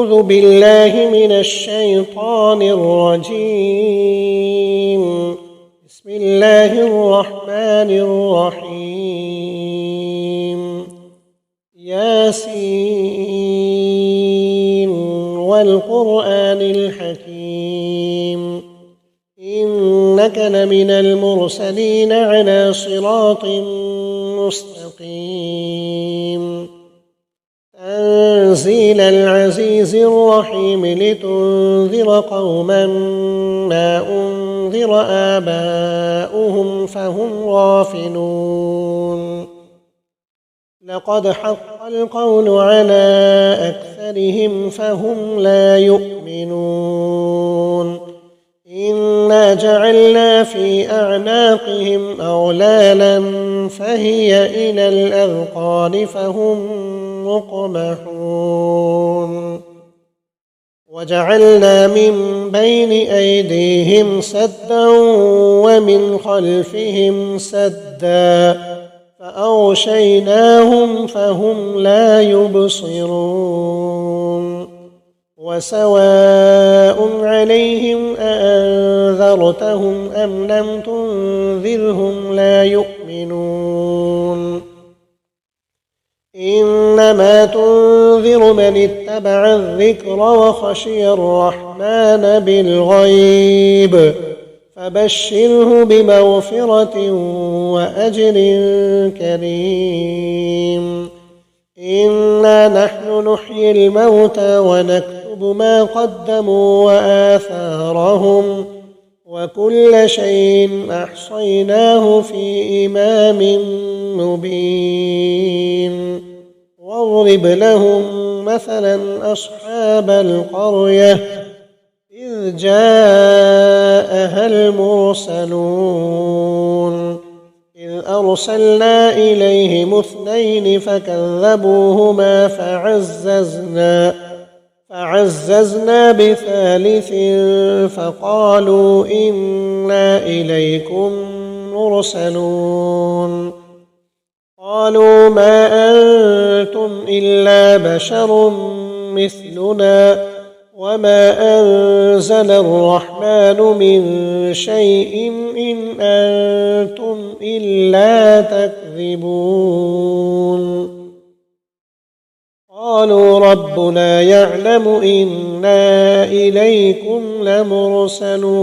أعوذ بالله من الشيطان الرجيم. بسم الله الرحمن الرحيم. ياسين والقرآن الحكيم إنك لمن المرسلين على صراط مستقيم تنزيل العزيز الرحيم لتنذر قوما ما أنذر آباؤهم فهم غافلون لقد حق القول على أكثرهم فهم لا يؤمنون إنا جعلنا في أعناقهم أغلالا فهي إلى الأذقان فهم مقمحون وجعلنا من بين أيديهم سدا ومن خلفهم سدا فأغشيناهم فهم لا يبصرون وسواء عليهم أأنذرتهم أم لم تنذرهم لا يؤمنون إنما تنذر من اتبع الذكر وخشي الرحمن بالغيب فبشره بمغفرة وأجر كريم إنا نحن نحيي الموتى ونكتب ما قدموا وآثارهم وكل شيء أحصيناه في إمام مبين واضرب لهم مثلا أصحاب القرية إذ جاءها المرسلون إذ أرسلنا إليهم 2 فكذبوهما فعززنا ب3 فقالوا إنا إليكم مرسلون قالوا ما أنتم إلا بشر مثلنا وما أنزل الرحمن من شيء إن أنتم إلا تكذبون قالوا ربنا يعلم إنا إليكم لمرسلون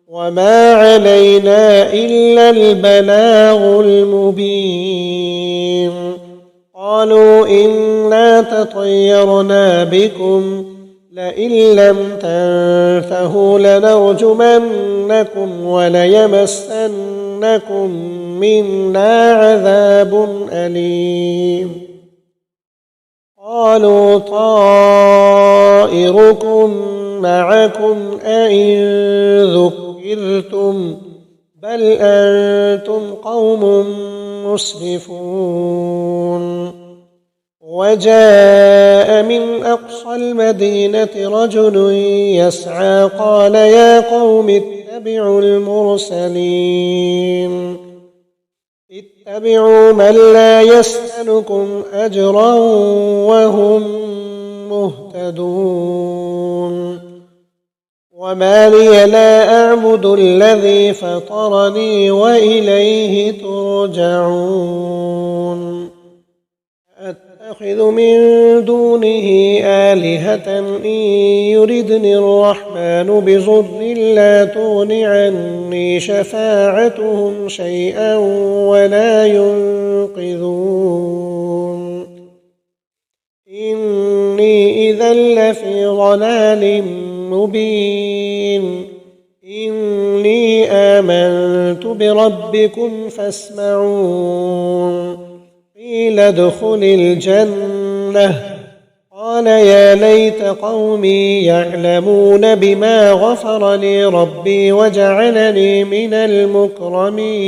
وما علينا إلا البلاغ المبين قالوا إنا تطيرنا بكم لئن لم تنتهوا لنرجمنكم وليمسنكم منا عذاب أليم قالوا طائركم معكم أئن ذكرتم بل أنتم قوم مسرفون وجاء من أقصى المدينة رجل يسعى قال يا قوم اتبعوا المرسلين اتبعوا من لا يسألكم أجرا وهم مهتدون وما لي لا أعبد الذي فطرني وإليه ترجعون أتخذ من دونه آلهة إن يردني الرحمن بضر لا تغن عني شفاعتهم شيئا ولا ينقذون إني إذا لفي ضلال مبين إني آمنت بربكم فاسمعون قيل ادخل الجنة قال يا ليت قومي يعلمون بما غفر لي ربي وجعلني من المكرمين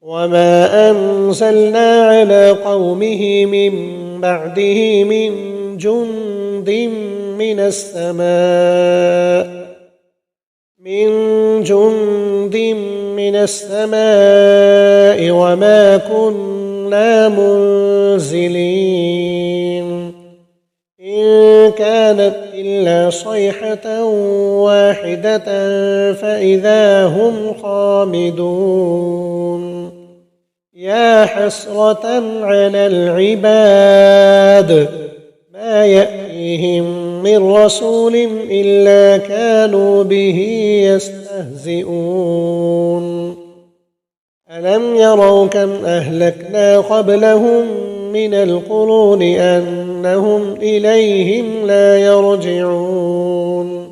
وما أنزلنا على قومه من بعده من جند من السماء وما كنا منزلين إن كانت إلا صيحة واحدة فإذا هم خامدون يا حسرة على العباد ما يأتيهم من رسول إلا كانوا به يستهزئون ألم يروا كم أهلكنا قبلهم من القرون أنهم إليهم لا يرجعون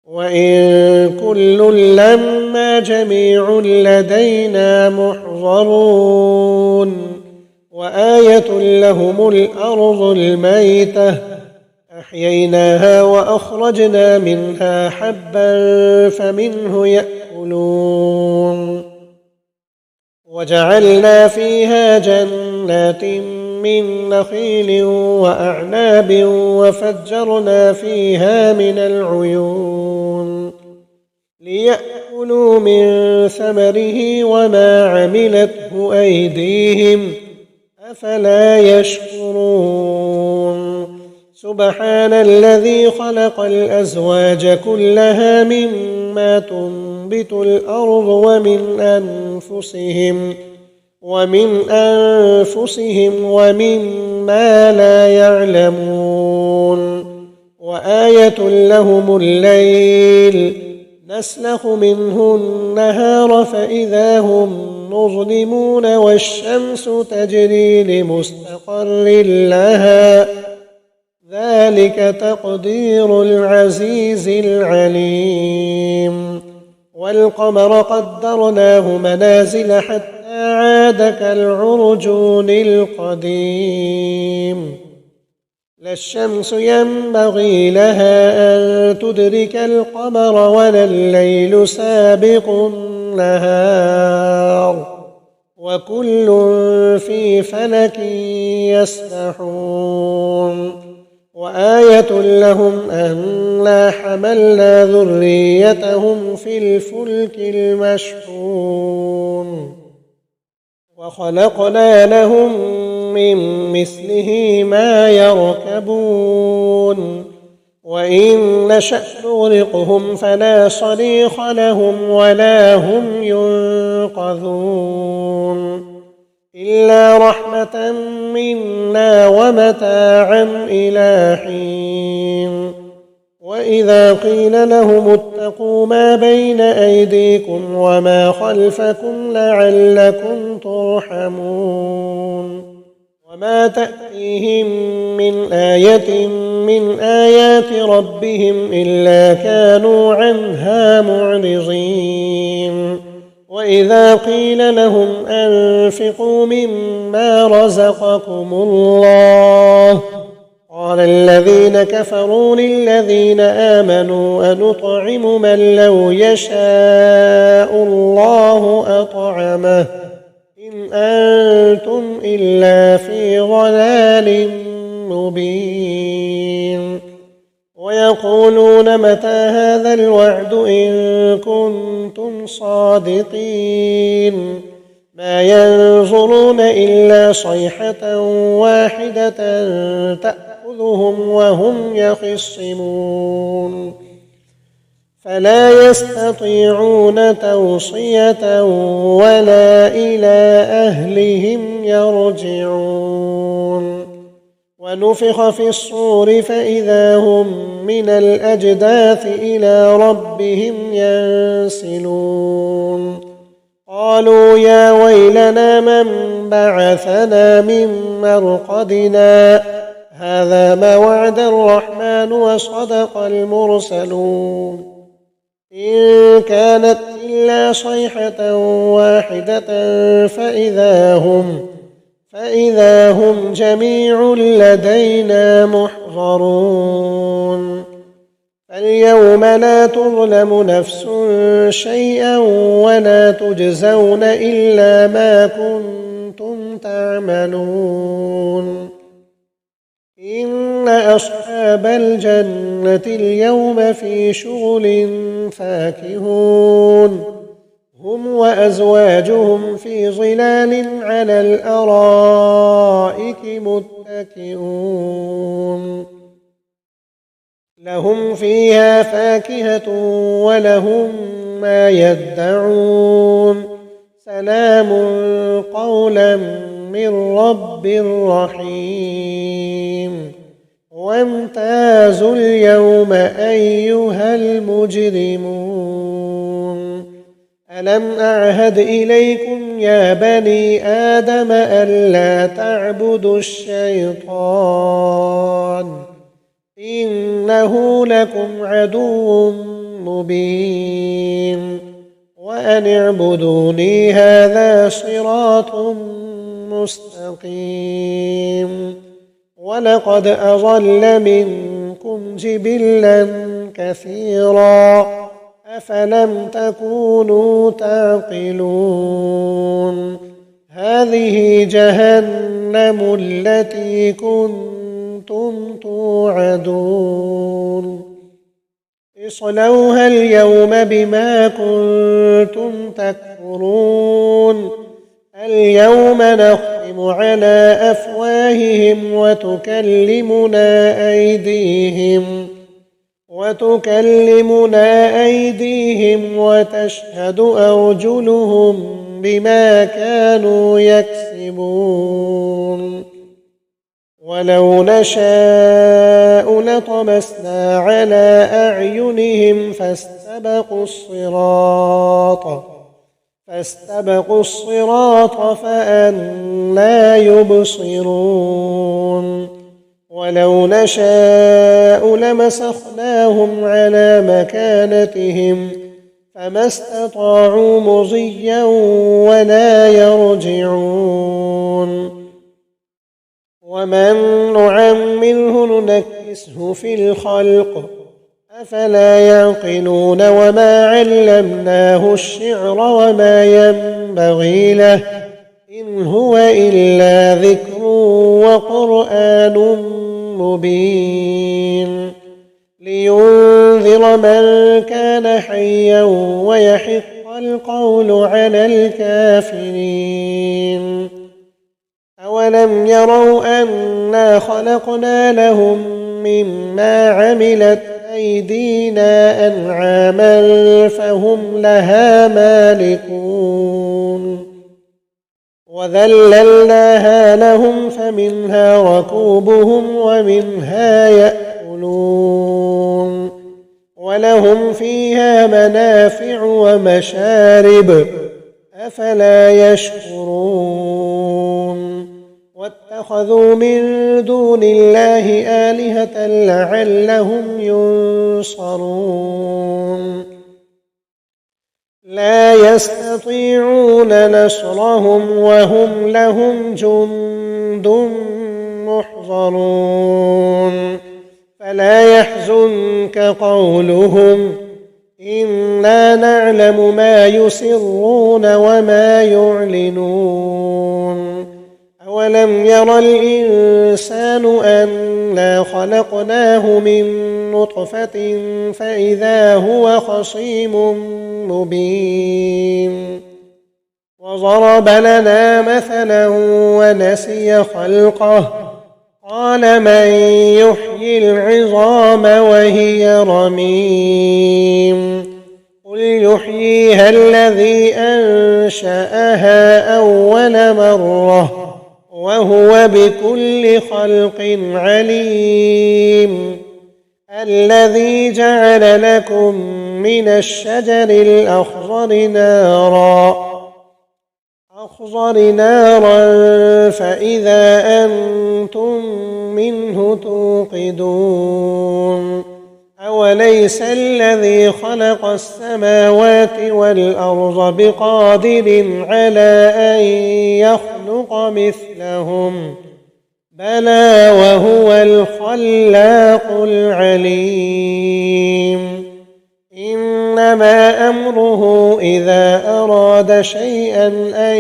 وإن كل لما جميع لدينا محضرون وآية لهم الأرض الميتة أحييناها وأخرجنا منها حبا فمنه يأكلون وجعلنا فيها جنات من نخيل وأعناب وفجرنا فيها من العيون ليأكلوا من ثمره وما عملته أيديهم أفلا يشكرون سبحان الذي خلق الأزواج كلها مما تنبت الأرض ومن أنفسهم ومما لا يعلمون وآية لهم الليل نسلخ منه النهار فإذا هم مظلمون والشمس تجري لمستقر لها ذلك تقدير العزيز العليم والقمر قدرناه منازل حتى عاد كالعرجون القديم لا الشمس ينبغي لها أن تدرك القمر ولا الليل سابق النهار وكل في فلك يسبحون وآية لهم أنا حملنا ذريتهم في الفلك المشحون وخلقنا لهم من مثله ما يركبون وإن نشأ نغرقهم فلا صريخ لهم ولا هم ينقذون إلا رحمة منا ومتاعا إلى حين وإذا قيل لهم اتقوا ما بين أيديكم وما خلفكم لعلكم ترحمون وما تأتيهم من آية من آيات ربهم إلا كانوا عنها معرضين وإذا قيل لهم أنفقوا مما رزقكم الله قال الذين كفروا للذين آمنوا أنطعم من لو يشاء الله أطعمه إن أنتم إلا في ضلال مبين ويقولون متى هذا الوعد إن كنتم صادقين ما ينظرون إلا صيحة واحدة تأخذهم وهم يخصمون فلا يستطيعون توصية ولا إلى أهلهم يرجعون ونفخ في الصور فإذا هم من الأجداث إلى ربهم ينسلون قالوا يا ويلنا من بعثنا من مرقدنا هذا ما وعد الرحمن وصدق المرسلون إن كانت إلا صيحة واحدة فإذا هم جميع لدينا محضرون فاليوم لا تظلم نفس شيئا ولا تجزون إلا ما كنتم تعملون إن أصحاب الجنة اليوم في شغل فاكهون هم وأزواجهم في ظلال على الأرائك متكئون لهم فيها فاكهة ولهم ما يدعون سلام قولا من رب رحيم وامتازوا اليوم أيها المجرمون ألم أعهد إليكم يا بني آدم ألا تعبدوا الشيطان إنه لكم عدو مبين وأن اعبدوني هذا صراط مستقيم ولقد أضل منكم جبلا كثيرا أفلم تكونوا تعقلون هذه جهنم التي كنتم توعدون اصلوها اليوم بما كنتم تكفرون اليوم نختم على أفواههم وتكلمنا أيديهم وتشهد أرجلهم بما كانوا يكسبون ولو نشاء لطمسنا على أعينهم فاستبقوا الصراط فأنى يبصرون ولو نشاء لمسخناهم على مكانتهم فما استطاعوا مضيا ولا يرجعون ومن نعمره ننكسه في الخلق أفلا يعقلون وما علمناه الشعر وما ينبغي له إن هو إلا ذكر وقرآن مبين لينذر من كان حيا ويحق القول على الكافرين أولم يروا أنا خلقنا لهم مما عملت أيدينا أنعاما فهم لها مالكون وذللناها لهم فمنها ركوبهم ومنها يأكلون ولهم فيها منافع ومشارب أفلا يشكرون واتخذوا من دون الله آلهة لعلهم ينصرون لا يستطيعون نصرهم وهم لهم جند محضرون فلا يحزنك قولهم إنا نعلم ما يسرون وما يعلنون أولم ير الإنسان أنا خلقناه من نطفة فإذا هو خصيم مبين وضرب لنا مثلا ونسي خلقه قال من يحيي العظام وهي رميم قل يحييها الذي أنشأها أول مرة وهو بكل خلق عليم الذي جعل لكم من الشجر الأخضر نارا فإذا أنتم منه توقدون أوليس الذي خلق السماوات والأرض بقادر على أن يخلق مثلهم بلى وهو الخلاق العليم إنما أمره إذا أراد شيئا أن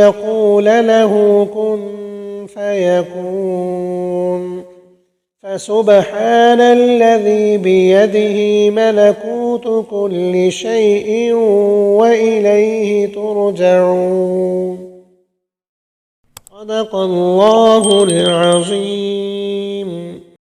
يقول له كن فيكون فسبحان الذي بيده ملكوت كل شيء وإليه ترجعون. صدق الله العظيم.